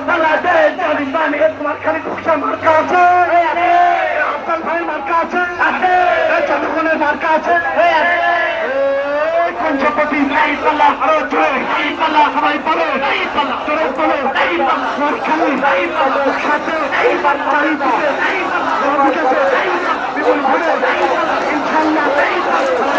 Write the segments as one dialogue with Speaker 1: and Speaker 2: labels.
Speaker 1: বাংলাদেশ জালিমান তোমার খালি খুশা মার্কা আছে, আফগান ভাই মার্কা আছে, জনগণের মার্কা আছে, পঞ্চপতি নাই পাল্লা আরো জোরে নাই পাল্লা সবাই বলো নাই পাল্লা জোরে বলো নাই পাল্লা নোয়াখালী নাই পাল্লা সাথে নাই পাল্লা চারিদিকে নাই পাল্লা বিপুল ভোটে ইনশাআল্লাহ নাই পাল্লা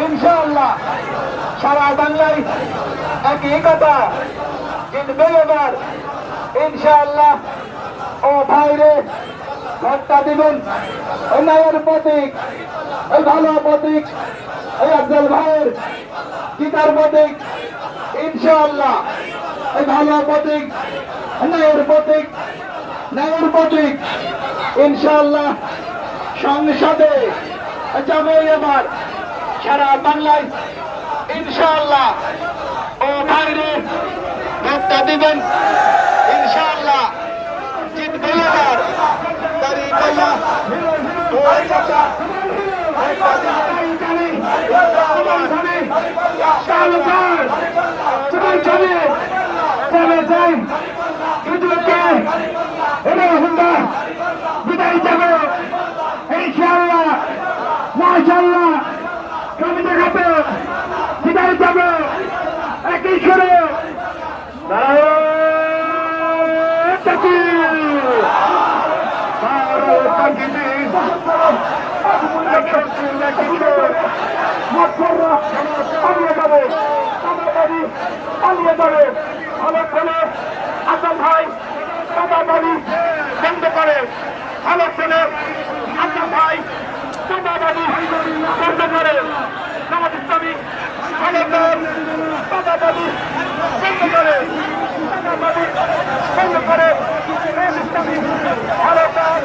Speaker 1: ইনশাআল্লাহ সারা বাংলায় একই কথা জিতবে এবার ইনশাআল্লাহ। ও ভাইরে ভোটটা দিবেন অন্যায়ের প্রতীক, এই ভালো প্রতীক, এই আফজল ভাইয়ের জিতার প্রতীক ইনশাআল্লাহ। এই ভালো প্রতীক, অন্যায়ের প্রতীক, ন্যায়ের প্রতীক ইনশাআল্লাহ। সংসদে যাবে এবার সারা বাংলায় ইনশাআল্লাহ। ও ভাইরে ভোটটা দিবেন ইনশাআল্লাহ, জিতবে এবার দাঁড়িপাল্লা ওই চাচা বিদায় যাবে ইনশাআল্লাহ। মাশাআল্লাহ কবি দেখাবে বিদায় যাবে একই সুরে আজম ভাই চাঁদাবাজি বন্ধ করে, ভালো ছেলে আজম ভাই চাঁদাবাজি বন্ধ করে, জামাত ইসলামী ভালো দল চাঁদাবাজি বন্ধ করে, চাঁদাবাজি বন্ধ করে, ইসলামী ভালো দল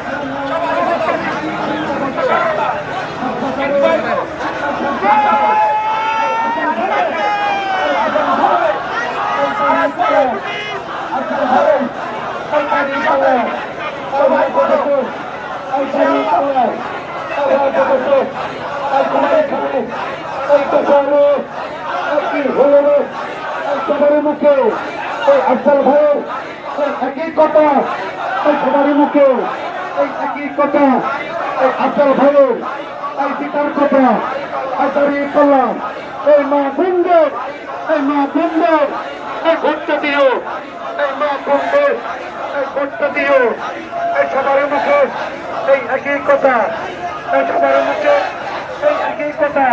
Speaker 1: মুখে আফজল ভাইয়ের একই কথা, সবারই মুখে একই কথা, আফজল ভাইয়ের এই জিতার কথা দাঁড়িয়ে করলাম। এই মা বন্ধের, এই মা বন্ধের এই ভোটটা দিও, এই মা বন্ধের এই ভোটটা দিও। এই সবারই মুখে এই একই কথা, এই সবার মুখে এই একই কথা।